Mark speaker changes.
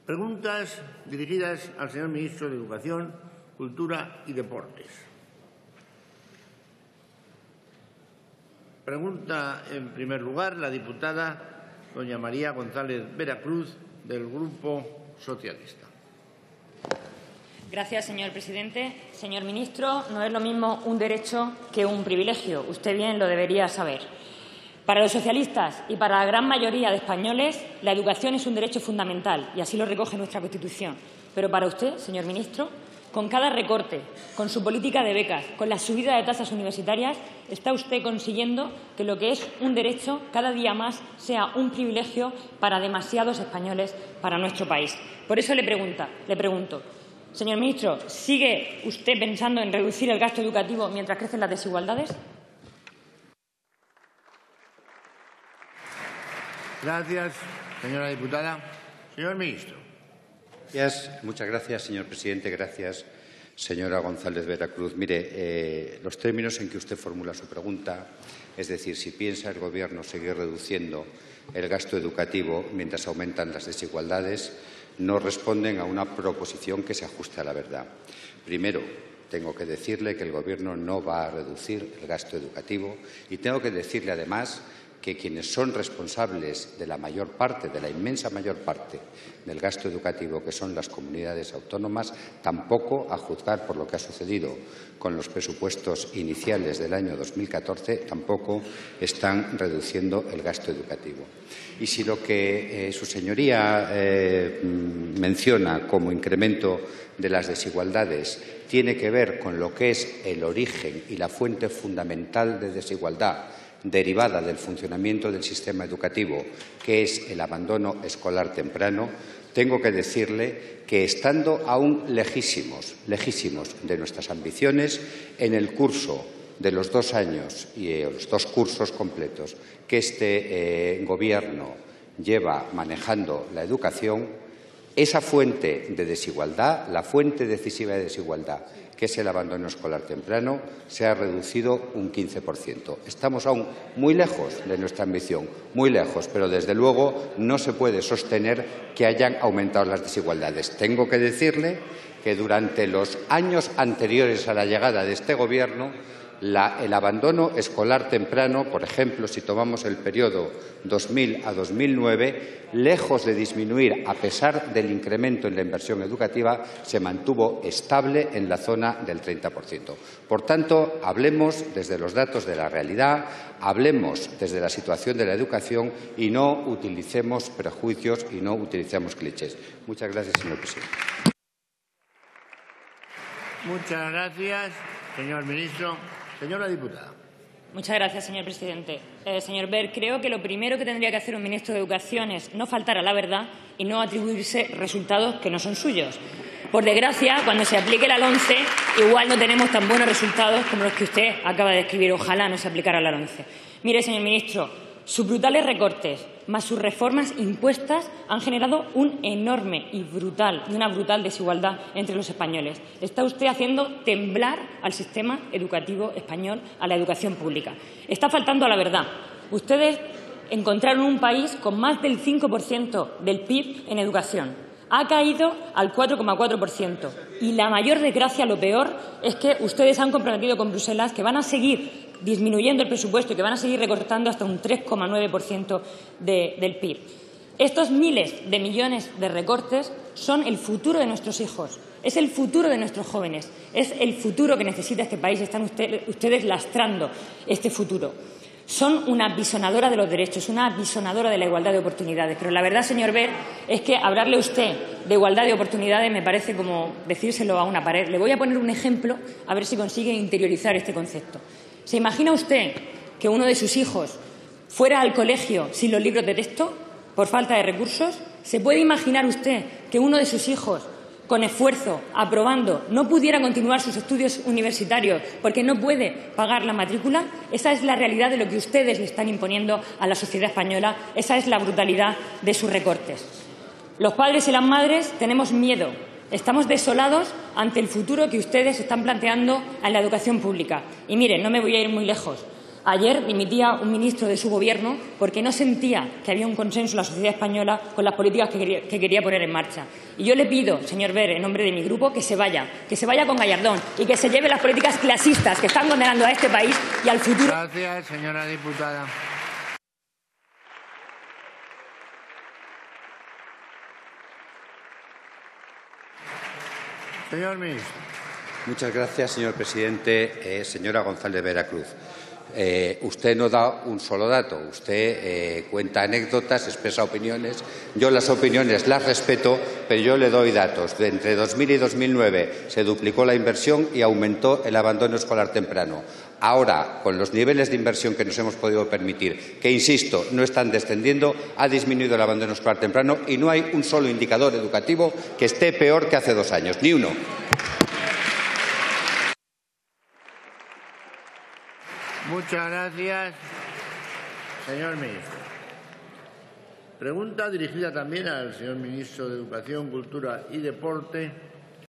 Speaker 1: Preguntas dirigidas al señor Ministro de Educación, Cultura y Deportes. Pregunta, en primer lugar, la diputada doña María González Veracruz, del Grupo Socialista.
Speaker 2: Gracias, señor presidente. Señor ministro, no es lo mismo un derecho que un privilegio. Usted bien lo debería saber. Para los socialistas y para la gran mayoría de españoles, la educación es un derecho fundamental y así lo recoge nuestra Constitución. Pero para usted, señor ministro, con cada recorte, con su política de becas, con la subida de tasas universitarias, está usted consiguiendo que lo que es un derecho cada día más sea un privilegio para demasiados españoles, para nuestro país. Por eso le pregunto, señor ministro, ¿sigue usted pensando en reducir el gasto educativo mientras crecen las desigualdades?
Speaker 1: Gracias, señora diputada. Señor ministro.
Speaker 3: Muchas gracias, señor presidente. Gracias, señora González Veracruz. Mire, los términos en que usted formula su pregunta, es decir, si piensa el Gobierno seguir reduciendo el gasto educativo mientras aumentan las desigualdades, no responden a una proposición que se ajuste a la verdad. Primero, tengo que decirle que el Gobierno no va a reducir el gasto educativo y tengo que decirle, además, que quienes son responsables de la mayor parte, de la inmensa mayor parte del gasto educativo, que son las comunidades autónomas, tampoco, a juzgar por lo que ha sucedido con los presupuestos iniciales del año 2014, tampoco están reduciendo el gasto educativo. Y si lo que su señoría menciona como incremento de las desigualdades tiene que ver con lo que es el origen y la fuente fundamental de desigualdad derivada del funcionamiento del sistema educativo, que es el abandono escolar temprano, tengo que decirle que, estando aún lejísimos de nuestras ambiciones, en el curso de los 2 años y los 2 cursos completos que este Gobierno lleva manejando la educación, esa fuente de desigualdad, la fuente decisiva de desigualdad, que es el abandono escolar temprano, se ha reducido un 15%. Estamos aún muy lejos de nuestra ambición, muy lejos, pero desde luego no se puede sostener que hayan aumentado las desigualdades. Tengo que decirle que durante los años anteriores a la llegada de este Gobierno, el abandono escolar temprano, por ejemplo, si tomamos el periodo 2000 a 2009, lejos de disminuir a pesar del incremento en la inversión educativa, se mantuvo estable en la zona del 30%. Por tanto, hablemos desde los datos de la realidad, hablemos desde la situación de la educación y no utilicemos prejuicios y no utilicemos clichés. Muchas gracias, señor presidente.
Speaker 1: Muchas gracias, señor ministro. Señora diputada.
Speaker 2: Muchas gracias, señor presidente. Señor Wert, creo que lo primero que tendría que hacer un ministro de Educación es no faltar a la verdad y no atribuirse resultados que no son suyos. Por desgracia, cuando se aplique la LOMCE, igual no tenemos tan buenos resultados como los que usted acaba de describir. Ojalá no se aplicara la LOMCE. Mire, señor ministro, sus brutales recortes más sus reformas impuestas han generado una brutal desigualdad entre los españoles. Está usted haciendo temblar al sistema educativo español, a la educación pública. Está faltando a la verdad. Ustedes encontraron un país con más del 5% del PIB en educación. Ha caído al 4,4%. Y la mayor desgracia, lo peor, es que ustedes han comprometido con Bruselas que van a seguir disminuyendo el presupuesto y que van a seguir recortando hasta un 3,9% del PIB. Estos miles de millones de recortes son el futuro de nuestros hijos, es el futuro de nuestros jóvenes, es el futuro que necesita este país. Están ustedes lastrando este futuro. Son una apisonadora de los derechos, una apisonadora de la igualdad de oportunidades. Pero la verdad, señor Wert, es que hablarle a usted de igualdad de oportunidades me parece como decírselo a una pared. Le voy a poner un ejemplo a ver si consigue interiorizar este concepto. ¿Se imagina usted que uno de sus hijos fuera al colegio sin los libros de texto por falta de recursos? ¿Se puede imaginar usted que uno de sus hijos, con esfuerzo, aprobando, no pudiera continuar sus estudios universitarios porque no puede pagar la matrícula? Esa es la realidad de lo que ustedes le están imponiendo a la sociedad española. Esa es la brutalidad de sus recortes. Los padres y las madres tenemos miedo. Estamos desolados ante el futuro que ustedes están planteando en la educación pública. Y miren, no me voy a ir muy lejos. Ayer dimitía un ministro de su Gobierno porque no sentía que había un consenso en la sociedad española con las políticas que quería poner en marcha. Y yo le pido, señor Wert, en nombre de mi grupo, que se vaya con Gallardón y que se lleve las políticas clasistas que están condenando a este país y al futuro.
Speaker 1: Gracias, señora diputada. Señor ministro.
Speaker 3: Muchas gracias, señor presidente. Señora González Veracruz, usted no da un solo dato. Usted cuenta anécdotas, expresa opiniones. Yo las opiniones las respeto, pero yo le doy datos. De entre 2000 y 2009 se duplicó la inversión y aumentó el abandono escolar temprano. Ahora, con los niveles de inversión que nos hemos podido permitir, que, insisto, no están descendiendo, ha disminuido el abandono escolar temprano y no hay un solo indicador educativo que esté peor que hace 2 años, ni uno.
Speaker 1: Muchas gracias, señor ministro. Pregunta dirigida también al señor ministro de Educación, Cultura y Deporte,